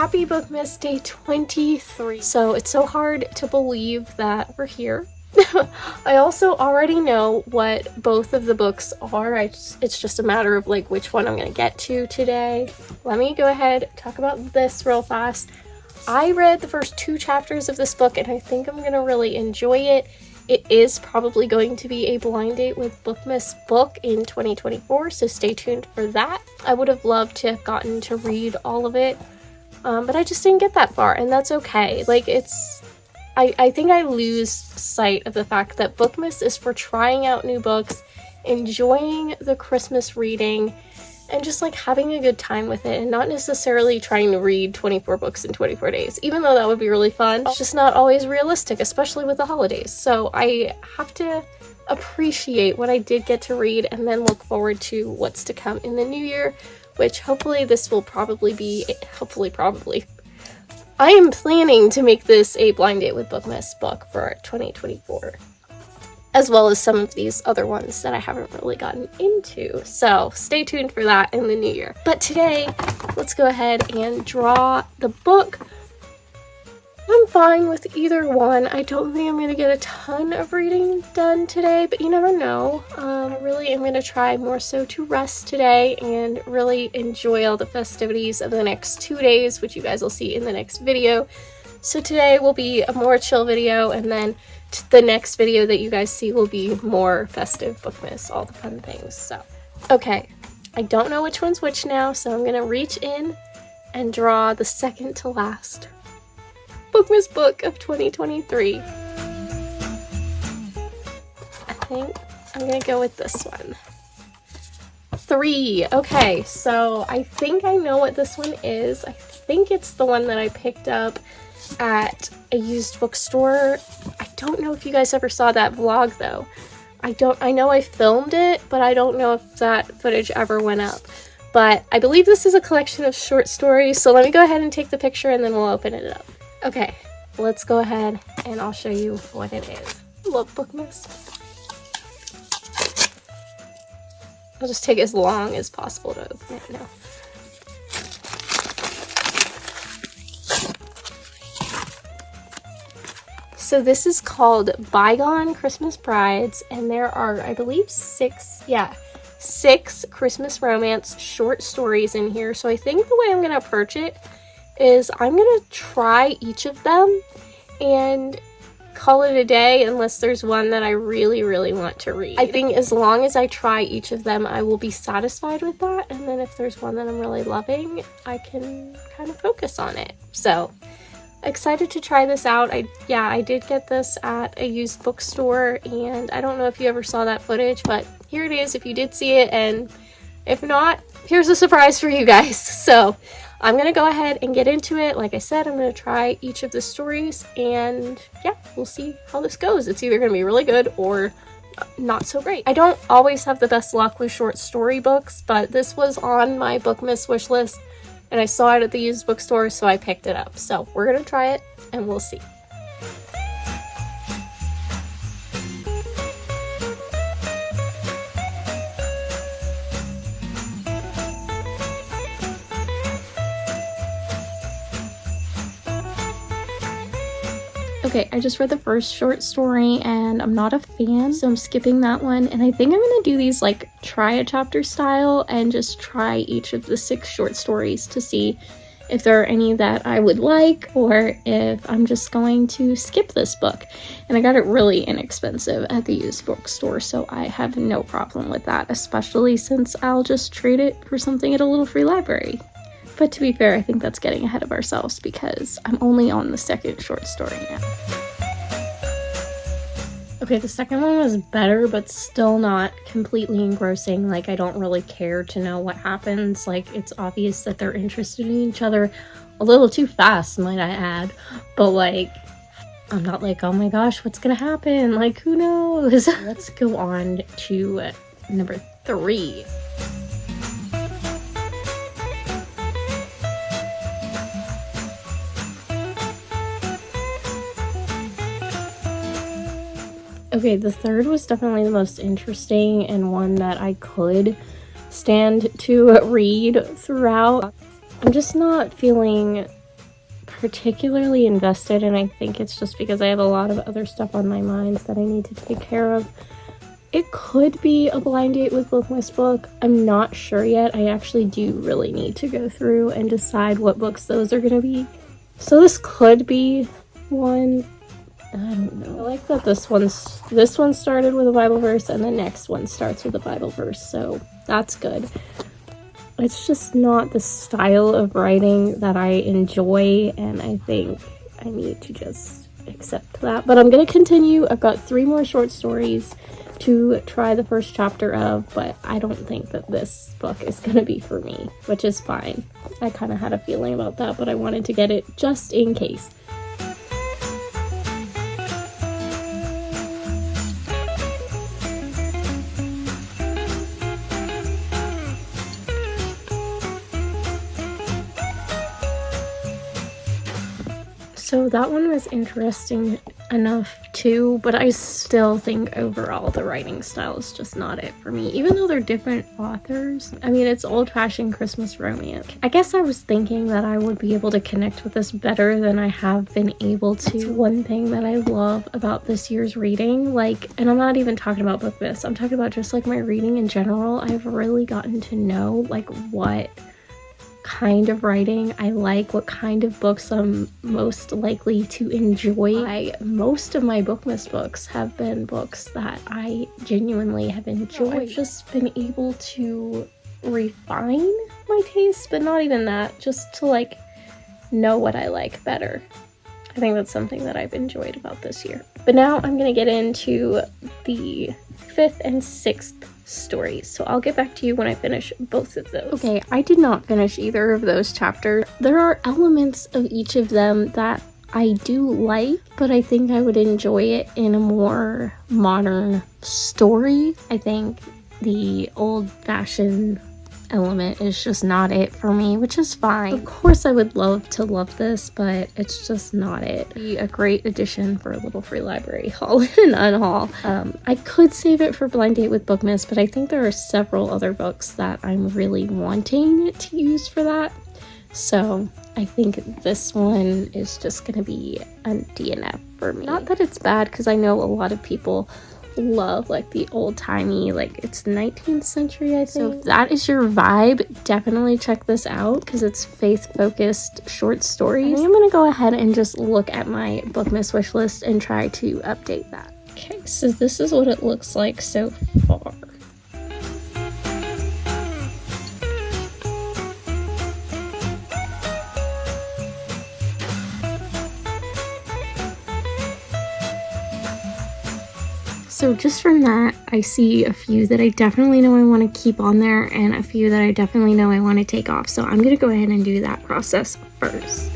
Happy Bookmas Day 23. So it's so hard to believe that we're here. I also already know what both of the books are. It's just a matter of like which one I'm going to get to today. Let me go ahead and talk about this real fast. I read the first 2 chapters of this book and I think I'm going to really enjoy it. It is probably going to be a blind date with Bookmas book in 2024, so stay tuned for that. I would have loved to have gotten to read all of it, but I just didn't get that far, and that's okay. Like, I think I lose sight of the fact that Bookmas is for trying out new books, enjoying the Christmas reading, and just like having a good time with it, and not necessarily trying to read 24 books in 24 days, even though that would be really fun. It's just not always realistic, especially with the holidays. So I have to appreciate what I did get to read and then look forward to what's to come in the new year, which hopefully this will probably be, probably. I am planning to make this a blind date with Bookmas book for 2024. As well as some of these other ones that I haven't really gotten into. So stay tuned for that in the new year. But today, let's go ahead and draw the book. I'm fine with either one. I don't think I'm going to get a ton of reading done today, but you never know. Really, I'm going to try more so to rest today and really enjoy all the festivities of the next 2 days, which you guys will see in the next video. So today will be a more chill video, and then the next video that you guys see will be more festive Bookmas, all the fun things. So, okay, I don't know which one's which now, so I'm gonna reach in and draw the second to last Bookmas book of 2023. I think I'm gonna go with this one. 3. Okay, so I think I know what this one is. I think it's the one that I picked up at a used bookstore. I don't know if you guys ever saw that vlog though. I know I filmed it, but I don't know if that footage ever went up. But I believe this is a collection of short stories, so let me go ahead and take the picture and then we'll open it up. Okay, let's go ahead and I'll show you what it is. I love Bookmas. I'll just take as long as possible to open it now. So this is called Bygone Christmas Brides, and there are, I believe, 6 Christmas romance short stories in here. So I think the way I'm going to approach it is I'm going to try each of them and call it a day unless there's one that I really, really want to read. I think as long as I try each of them, I will be satisfied with that. And then if there's one that I'm really loving, I can kind of focus on it. So excited to try this out. I did get this at a used bookstore, and I don't know if you ever saw that footage, but here it is if you did see it, and if not, here's a surprise for you guys. So I'm gonna go ahead and get into it. Like I said, I'm gonna try each of the stories, and yeah, we'll see how this goes. It's either gonna be really good or not so great. I don't always have the best luck with short story books, but this was on my Bookmas wish list and I saw it at the used bookstore, so I picked it up. So we're gonna try it and we'll see. Okay, I just read the first short story and I'm not a fan, so I'm skipping that one. And I think I'm gonna do these like try a chapter style and just try each of the 6 short stories to see if there are any that I would like or if I'm just going to skip this book. And I got it really inexpensive at the used bookstore, so I have no problem with that, especially since I'll just trade it for something at a little free library. But to be fair, I think that's getting ahead of ourselves because I'm only on the second short story now. Okay, the second one was better, but still not completely engrossing. Like, I don't really care to know what happens. Like, it's obvious that they're interested in each other a little too fast, might I add. But, like, I'm not like, oh my gosh, what's gonna happen? Like, who knows? Let's go on to number 3. Okay, the third was definitely the most interesting and one that I could stand to read throughout. I'm just not feeling particularly invested, and I think it's just because I have a lot of other stuff on my mind that I need to take care of. It could be a blind date with Bookmas book. I'm not sure yet. I actually do really need to go through and decide what books those are gonna be. So this could be one. I don't know. I like that this one started with a Bible verse and the next one starts with a Bible verse, so that's good. It's just not the style of writing that I enjoy, and I think I need to just accept that. But I'm gonna continue. I've got 3 more short stories to try the first chapter of, but I don't think that this book is gonna be for me, which is fine. I kind of had a feeling about that, but I wanted to get it just in case. So that one was interesting enough too, but I still think overall the writing style is just not it for me, even though they're different authors. I mean, it's old-fashioned Christmas romance. I guess I was thinking that I would be able to connect with this better than I have been able to. That's one thing that I love about this year's reading, like, and I'm not even talking about Bookmas, I'm talking about just like my reading in general. I've really gotten to know like what kind of writing I like, what kind of books I'm most likely to enjoy. Most of my Bookmas books have been books that I genuinely have enjoyed. I've just been able to refine my taste, but not even that, just to like know what I like better. I think that's something that I've enjoyed about this year. But now I'm gonna get into the 5th and 6th stories, so I'll get back to you when I finish both of those. Okay, I did not finish either of those chapters. There are elements of each of them that I do like, but I think I would enjoy it in a more modern story. I think the old-fashioned element is just not it for me, which is fine. Of course I would love to love this, but it's just not it. Be a great addition for a little free library haul and unhaul. I could save it for blind date with Bookmas, but I think there are several other books that I'm really wanting to use for that, so I think this one is just gonna be a DNF for me. Not that it's bad, because I know a lot of people love like the old-timey, like it's 19th century, I think. So if that is your vibe, definitely check this out because it's faith-focused short stories. I'm gonna go ahead and just look at my Bookmas wish list and try to update that. Okay, so this is what it looks like so far. So just from that, I see a few that I definitely know I want to keep on there and a few that I definitely know I want to take off. So I'm going to go ahead and do that process first.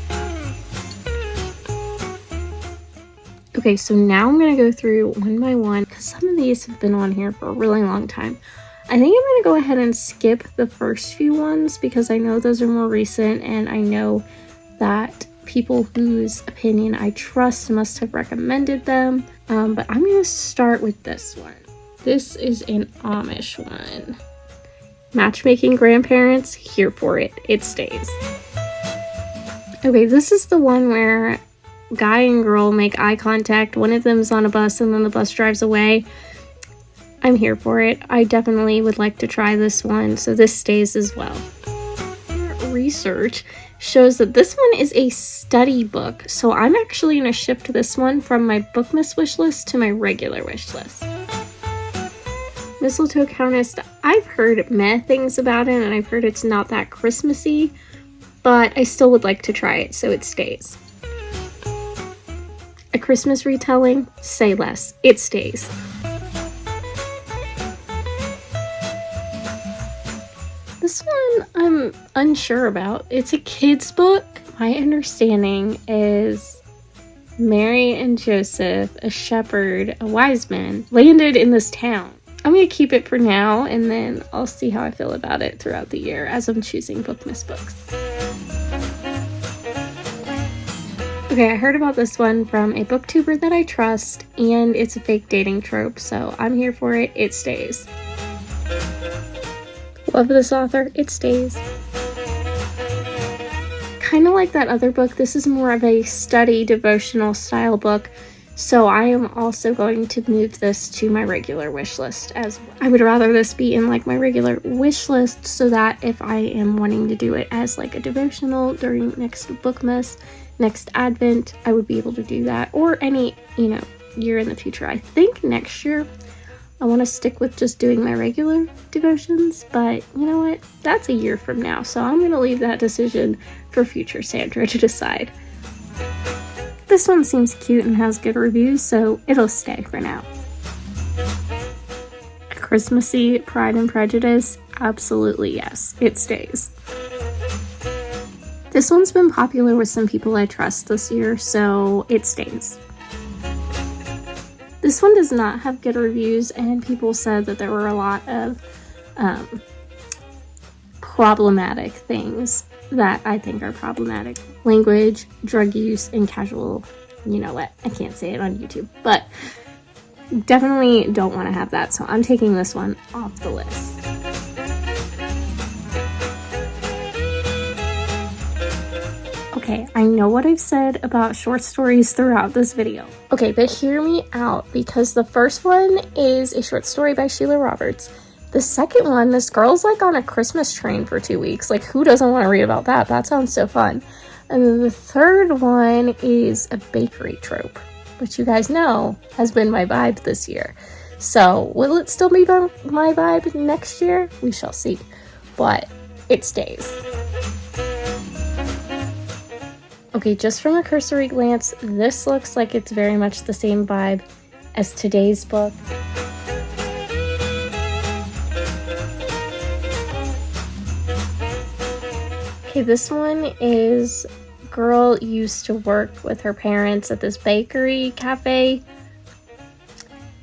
Okay, so now I'm going to go through one by one because some of these have been on here for a really long time. I think I'm going to go ahead and skip the first few ones because I know those are more recent and I know that people whose opinion I trust must have recommended them. But I'm going to start with this one. This is an Amish one. Matchmaking grandparents, here for it. It stays. Okay, this is the one where guy and girl make eye contact. One of them's on a bus and then the bus drives away. I'm here for it. I definitely would like to try this one, so this stays as well. Research shows that this one is a study book, so I'm actually going to shift this one from my Bookmas wish list to my regular wish list. Mistletoe Countess, I've heard meh things about it, and I've heard it's not that Christmassy, but I still would like to try it, so it stays. A Christmas retelling, say less, it stays. This one I'm unsure about. It's a kid's book. My understanding is Mary and Joseph, a shepherd, a wise man, landed in this town. I'm going to keep it for now, and then I'll see how I feel about it throughout the year as I'm choosing Bookmas books. Okay, I heard about this one from a booktuber that I trust, and it's a fake dating trope, so I'm here for it. It stays. Love this author, it stays. kind of like that other book, this is more of a study devotional style book. So I am also going to move this to my regular wish list as well. I would rather this be in like my regular wish list so that if I am wanting to do it as like a devotional during next Bookmas, next Advent, I would be able to do that, or any, year in the future. I think next year I want to stick with just doing my regular devotions, but you know what? That's a year from now, so I'm going to leave that decision for future Sandra to decide. This one seems cute and has good reviews, so it'll stay for now. Christmassy Pride and Prejudice, absolutely yes, it stays. This one's been popular with some people I trust this year, so it stays. This one does not have good reviews, and people said that there were a lot of problematic things that I think are problematic. Language, drug use, and casual, you know what, I can't say it on YouTube, but definitely don't want to have that, so I'm taking this one off the list. Okay, I know what I've said about short stories throughout this video. Okay, but hear me out, because the first one is a short story by Sheila Roberts. The second one, this girl's like on a Christmas train for 2 weeks. Like, who doesn't want to read about that? That sounds so fun. And then the third one is a bakery trope, which you guys know has been my vibe this year. So will it still be my vibe next year? We shall see, but it stays. Okay, just from a cursory glance, this looks like it's very much the same vibe as today's book. Okay, this one is girl used to work with her parents at this bakery cafe.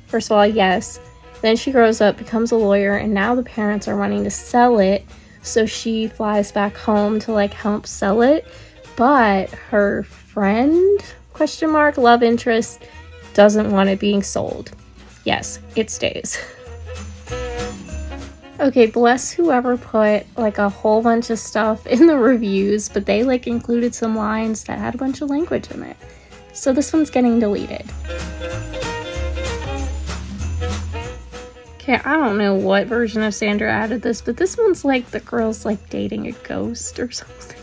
First of all, yes. Then she grows up, becomes a lawyer, and now the parents are wanting to sell it. So she flies back home to like help sell it. But her friend, love interest, doesn't want it being sold. Yes, it stays. Okay, bless whoever put like a whole bunch of stuff in the reviews, but they like included some lines that had a bunch of language in it. So this one's getting deleted. Okay, I don't know what version of Sandra added this, but this one's like the girl's like dating a ghost or something.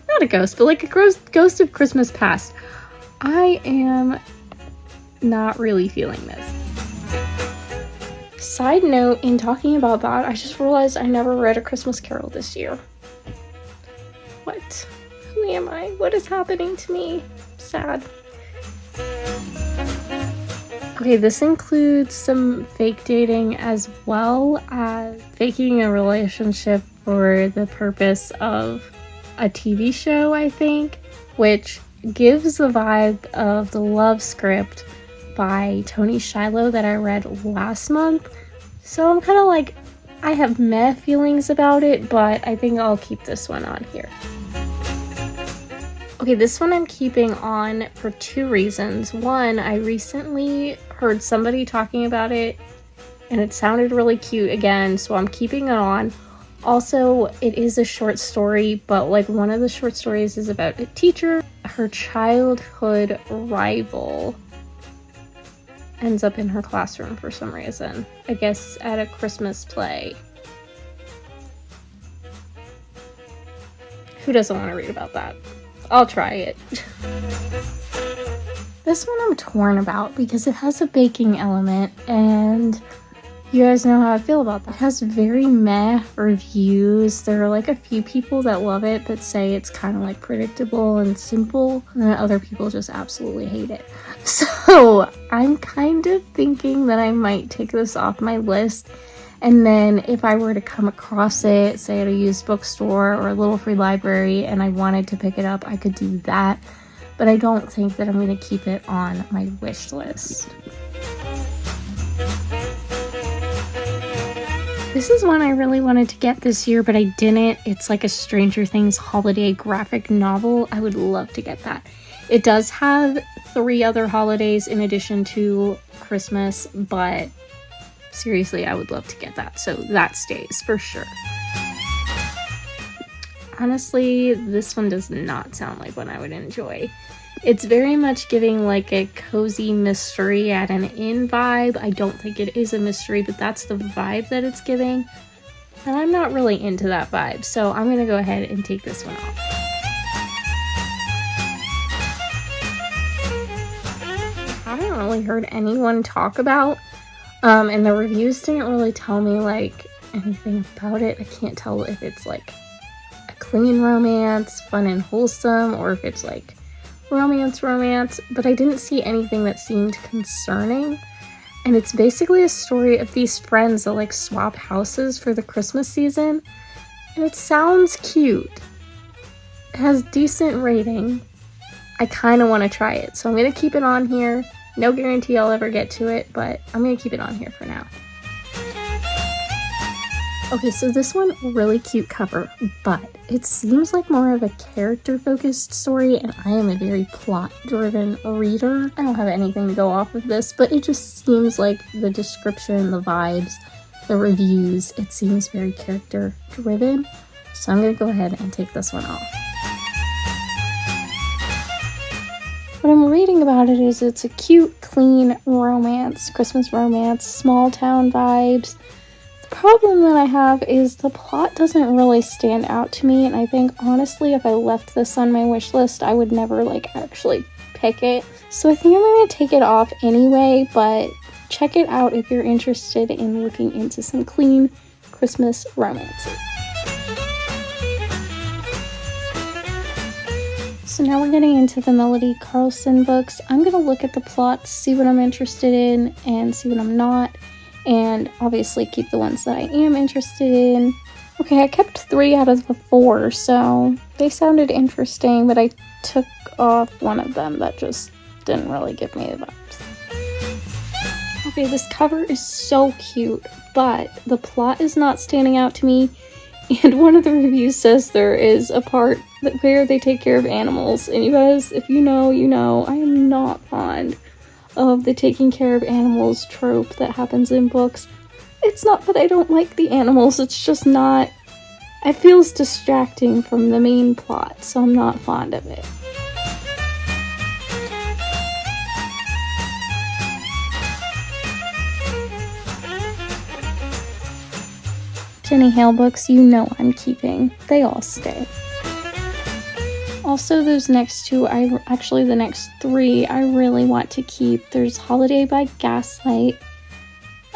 Not a ghost, but like a ghost of Christmas past. I am not really feeling this. Side note, in talking about that, I just realized I never read A Christmas Carol this year. What? Who am I? What is happening to me? Sad. Okay, this includes some fake dating as well as faking a relationship for the purpose of a TV show, I think, which gives the vibe of the Love Script by Tony Shiloh that I read last month. So I'm kind of like, I have meh feelings about it, but I think I'll keep this one on here. Okay, this one I'm keeping on for 2 reasons. One, I recently heard somebody talking about it and it sounded really cute again, so I'm keeping it on. Also, it is a short story, but like one of the short stories is about a teacher. Her childhood rival ends up in her classroom for some reason. I guess at a Christmas play. Who doesn't want to read about that? I'll try it. This one I'm torn about because it has a baking element, and you guys know how I feel about that. It has very meh reviews. There are like a few people that love it but say it's kind of like predictable and simple, and then other people just absolutely hate it. So I'm kind of thinking that I might take this off my list, and then if I were to come across it, say at a used bookstore or a little free library, and I wanted to pick it up, I could do that. But I don't think that I'm going to keep it on my wish list. This is one I really wanted to get this year, but I didn't. It's like a Stranger Things holiday graphic novel. I would love to get that. It does have 3 other holidays in addition to Christmas, but seriously, I would love to get that. So that stays for sure. honestly, this one does not sound like one I would enjoy. It's very much giving like a cozy mystery at an inn vibe. I don't think it is a mystery, but that's the vibe that it's giving. And I'm not really into that vibe, so I'm gonna go ahead and take this one off. I haven't really heard anyone talk about, and the reviews didn't really tell me like anything about it. I can't tell if it's like a clean romance, fun and wholesome, or if it's like romance, but I didn't see anything that seemed concerning. And it's basically a story of these friends that like swap houses for the Christmas season. And it sounds cute. It has decent rating. I kind of want to try it. So I'm going to keep it on here. No guarantee I'll ever get to it, but I'm going to keep it on here for now. Okay, so this one, really cute cover, but it seems like more of a character-focused story, and I am a very plot-driven reader. I don't have anything to go off of this, but it just seems like the description, the vibes, the reviews, it seems very character-driven. So I'm going to go ahead and take this one off. What I'm reading about it is it's a cute, clean romance, Christmas romance, small town vibes. The problem that I have is the plot doesn't really stand out to me, and I think honestly if I left this on my wish list I would never like actually pick it. So I think I'm going to take it off anyway, but check it out if you're interested in looking into some clean Christmas romances. So now we're getting into the Melody Carlson books. I'm going to look at the plot, see what I'm interested in, and see what I'm not. And obviously keep the ones that I am interested in. Okay, I kept 3 out of the 4, so they sounded interesting, but I took off one of them that just didn't really give me the vibes. Okay, this cover is so cute, but the plot is not standing out to me. And one of the reviews says there is a part where they take care of animals. And you guys, if you know, you know, I am not fond of the taking care of animals trope that happens in books. It's not that I don't like the animals, it's just not, it feels distracting from the main plot, so I'm not fond of it. Jenny Hale books, you know I'm keeping. They all stay. Also, those next 2, the next 3, I really want to keep. There's Holiday by Gaslight,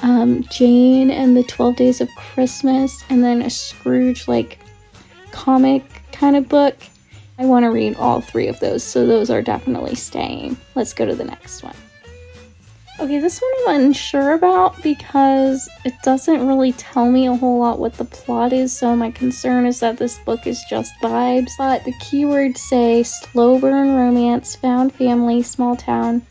Jane and the 12 Days of Christmas, and then a Scrooge, like, comic kind of book. I want to read all 3 of those, so those are definitely staying. Let's go to the next one. Okay, this one I'm unsure about because it doesn't really tell me a whole lot what the plot is, so my concern is that this book is just vibes. But the keywords say slow burn romance, found family, small town,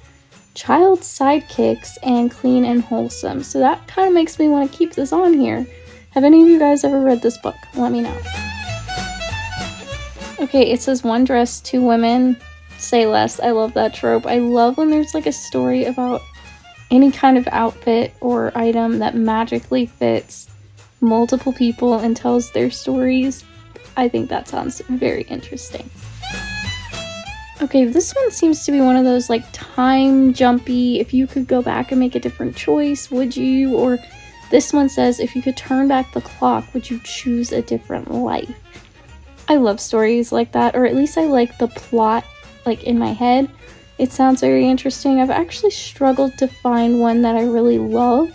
child sidekicks, and clean and wholesome. So that kind of makes me want to keep this on here. Have any of you guys ever read this book? Let me know. Okay, it says 1 dress, 2 women, say less. I love that trope. I love when there's like a story about any kind of outfit or item that magically fits multiple people and tells their stories. I think that sounds very interesting. Okay, this one seems to be one of those like time jumpy, if you could go back and make a different choice, would you? Or this one says, if you could turn back the clock, would you choose a different life? I love stories like that, or at least I like the plot like in my head. It sounds very interesting. I've actually struggled to find one that I really love,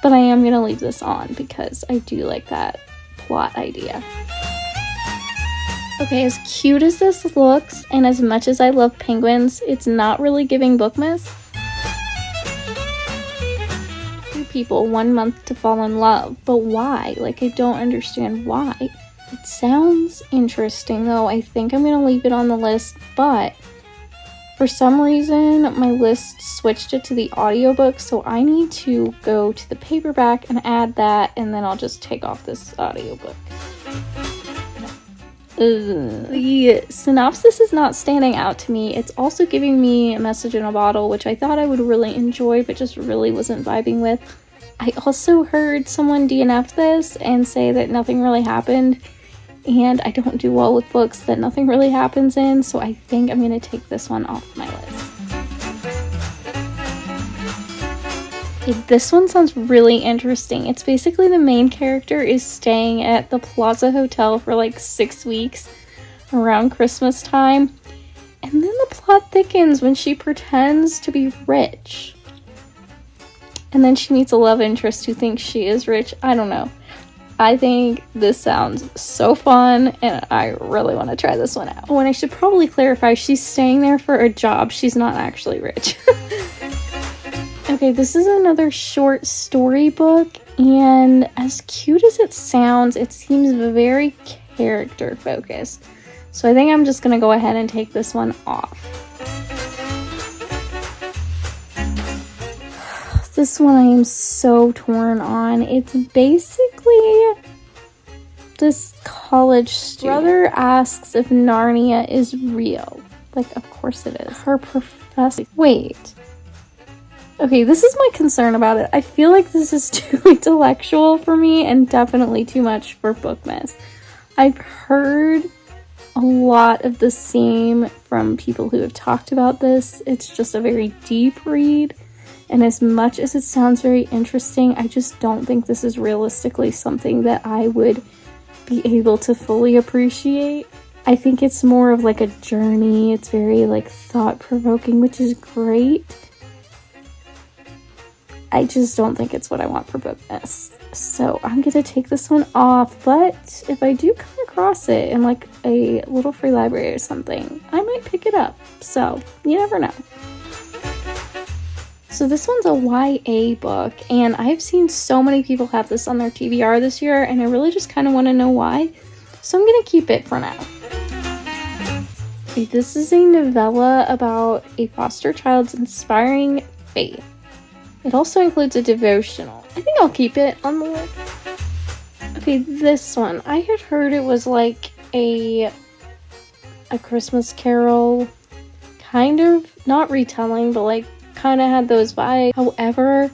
but I am going to leave this on because I do like that plot idea. Okay, as cute as this looks, and as much as I love penguins, it's not really giving Bookmas. 2 people, 1 month to fall in love, but why? Like, I don't understand why. It sounds interesting though. I think I'm going to leave it on the list, but for some reason, my list switched it to the audiobook, so I need to go to the paperback and add that, and then I'll just take off this audiobook. The synopsis is not standing out to me. It's also giving me a message in a bottle, which I thought I would really enjoy, but just really wasn't vibing with. I also heard someone DNF this and say that nothing really happened, and I don't do well with books that nothing really happens in, so I think I'm going to take this one off my list. Okay, this one sounds really interesting. It's basically the main character is staying at the Plaza Hotel for like 6 weeks around Christmas time, and then the plot thickens when she pretends to be rich. And then she meets a love interest who thinks she is rich. I don't know. I think this sounds so fun, and I really want to try this one out. Oh, and I should probably clarify, she's staying there for a job. She's not actually rich. Okay, this is another short story book, and as cute as it sounds, it seems very character focused. So I think I'm just going to go ahead and take this one off. This one I am so torn on. It's basically this college student. Brother asks if Narnia is real. Like, of course it is. Her professor. Wait. Okay, this is my concern about it. I feel like this is too intellectual for me and definitely too much for Bookmas. I've heard a lot of the same from people who have talked about this. It's just a very deep read. And as much as it sounds very interesting, I just don't think this is realistically something that I would be able to fully appreciate. I think it's more of like a journey. It's very like thought-provoking, which is great. I just don't think it's what I want for Bookmas. So I'm going to take this one off, but if I do come across it in like a little free library or something, I might pick it up. So you never know. So this one's a YA book, and I've seen so many people have this on their TBR this year, and I really just kind of want to know why. So I'm going to keep it for now. Okay, this is a novella about a foster child's inspiring faith. It also includes a devotional. I think I'll keep it on the list. Okay, this one. I had heard it was like a Christmas Carol, kind of, not retelling, but like kind of had those vibes. However,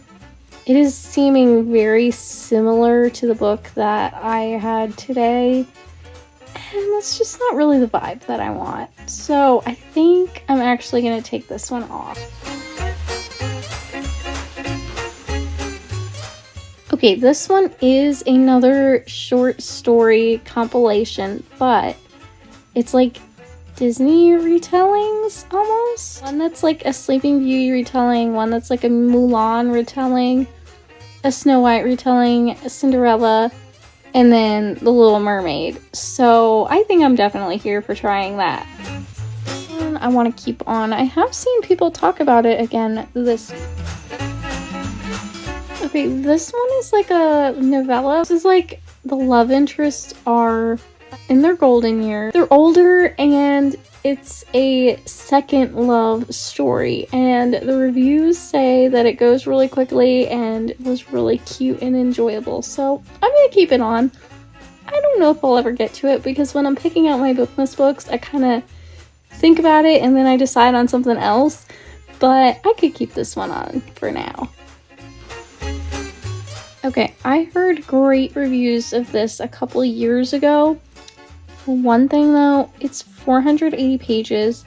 it is seeming very similar to the book that I had today, and that's just not really the vibe that I want. So I think I'm actually going to take this one off. Okay, this one is another short story compilation, but it's like Disney retellings almost. One that's like a Sleeping Beauty retelling, one that's like a Mulan retelling, a Snow White retelling, a Cinderella, and then The Little Mermaid. So I think I'm definitely here for trying that. And I want to keep on. I have seen people talk about it again this week. Okay, this one is like a novella. This is like the love interests are in their golden years. They're older, and it's a second love story. And the reviews say that it goes really quickly and was really cute and enjoyable. So I'm going to keep it on. I don't know if I'll ever get to it, because when I'm picking out my Bookmas books, I kind of think about it and then I decide on something else. But I could keep this one on for now. Okay, I heard great reviews of this a couple years ago. One thing though, it's 480 pages.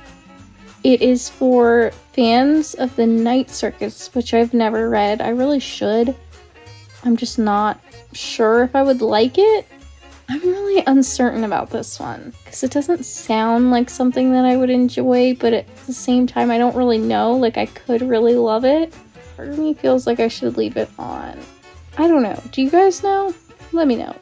It is for fans of the Night Circus, which I've never read. I really should. I'm just not sure if I would like it. I'm really uncertain about this one, because it doesn't sound like something that I would enjoy, but at the same time, I don't really know. Like, I could really love it. Part of me feels like I should leave it on. I don't know. Do you guys know? Let me know.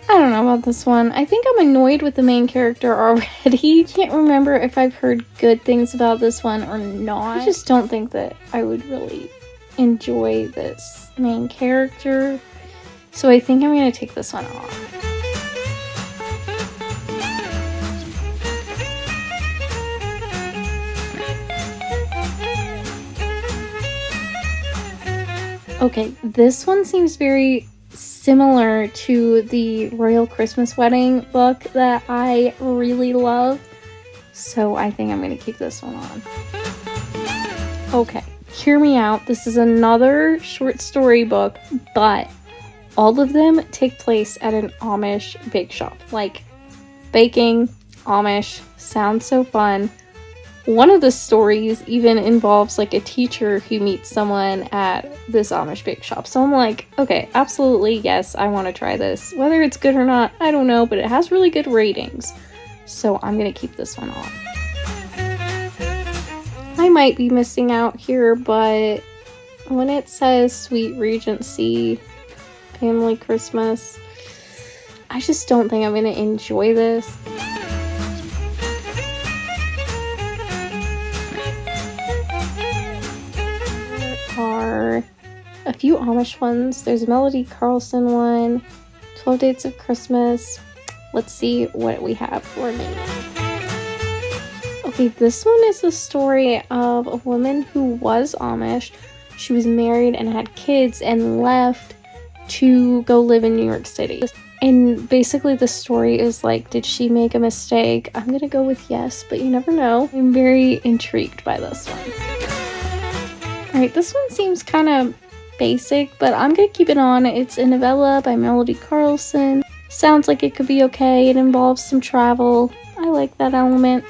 I don't know about this one. I think I'm annoyed with the main character already. Can't remember if I've heard good things about this one or not. I just don't think that I would really enjoy this main character. So I think I'm going to take this one off. Okay, this one seems very similar to the Royal Christmas Wedding book that I really love. So I think I'm going to keep this one on. Okay, hear me out. This is another short story book, but all of them take place at an Amish bake shop. Like, baking, Amish, sounds so fun. One of the stories even involves like a teacher who meets someone at this Amish bake shop. So I'm like, okay, absolutely, yes, I want to try this. Whether it's good or not, I don't know, but it has really good ratings. So I'm going to keep this one on. I might be missing out here, but when it says Sweet Regency Family Christmas, I just don't think I'm going to enjoy this. Are a few Amish ones. There's a Melody Carlson one, 12 Dates of Christmas. Let's see what we have for me. Okay, this one is the story of a woman who was Amish. She was married and had kids and left to go live in New York City. And basically the story is like, did she make a mistake? I'm gonna go with yes, but you never know. I'm very intrigued by this one. Alright, this one seems kind of basic, but I'm gonna keep it on. It's a novella by Melody Carlson. Sounds like it could be okay. It involves some travel. I like that element.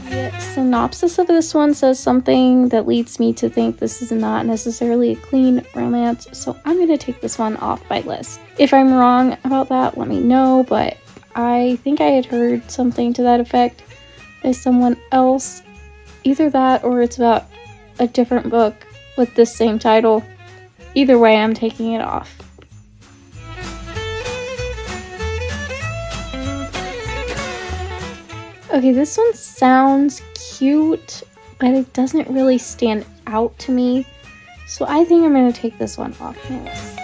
The synopsis of this one says something that leads me to think this is not necessarily a clean romance, so I'm going to take this one off my list. If I'm wrong about that, let me know, but I think I had heard something to that effect by someone else. Either that or it's about a different book with the same title. Either way, I'm taking it off. Okay, this one sounds cute, but it doesn't really stand out to me. So I think I'm going to take this one off my list.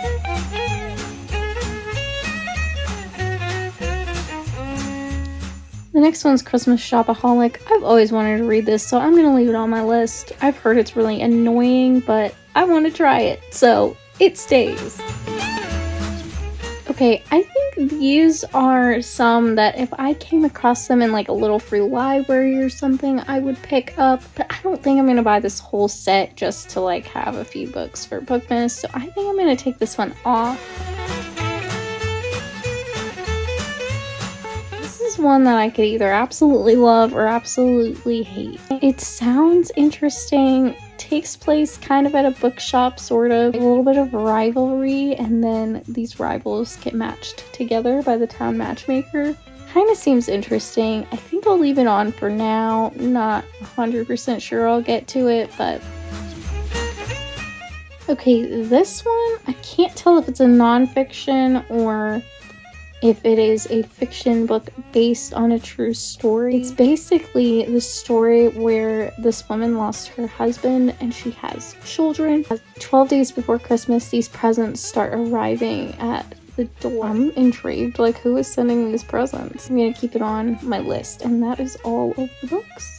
The next one's Christmas Shopaholic. I've always wanted to read this, so I'm going to leave it on my list. I've heard it's really annoying, but I want to try it, so it stays. Okay, I think these are some that if I came across them in like a little free library or something, I would pick up, but I don't think I'm going to buy this whole set just to like have a few books for Bookmas, so I think I'm going to take this one off. This is one that I could either absolutely love or absolutely hate. It sounds interesting. Takes place kind of at a bookshop, sort of. A little bit of rivalry, and then these rivals get matched together by the town matchmaker. Kind of seems interesting. I think I'll leave it on for now. Not 100% sure I'll get to it, but... Okay, this one, I can't tell if it's a nonfiction or if it is a fiction book based on a true story. It's basically the story where this woman lost her husband and she has children. 12 days before Christmas, these presents start arriving at the door. I'm intrigued, like who is sending these presents? I'm gonna keep it on my list, and that is all of the books.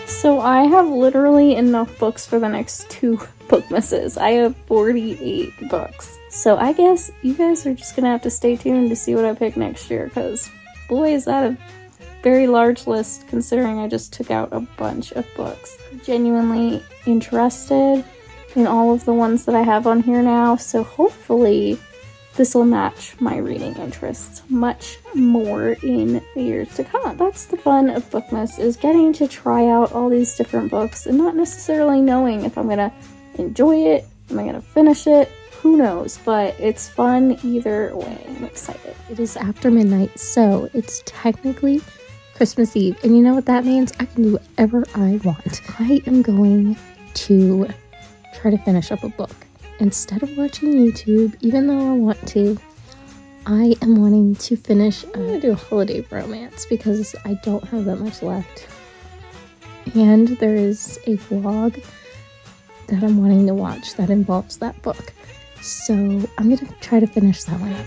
So I have literally enough books for the next 2 Bookmases. I have 48 books. So I guess you guys are just gonna have to stay tuned to see what I pick next year, because boy is that a very large list considering I just took out a bunch of books. I'm genuinely interested in all of the ones that I have on here now, so hopefully this will match my reading interests much more in the years to come. That's the fun of Bookmas, is getting to try out all these different books and not necessarily knowing if I'm gonna enjoy it, am I gonna finish it, who knows, but it's fun either way. I'm excited. It is after midnight, so it's technically Christmas Eve, and you know what that means? I can do whatever I want. I am going to try to finish up a book. Instead of watching YouTube, even though I want to, I am wanting to finish, I'm going to do a holiday romance because I don't have that much left. And there is a vlog that I'm wanting to watch that involves that book. So I'm going to try to finish that one up.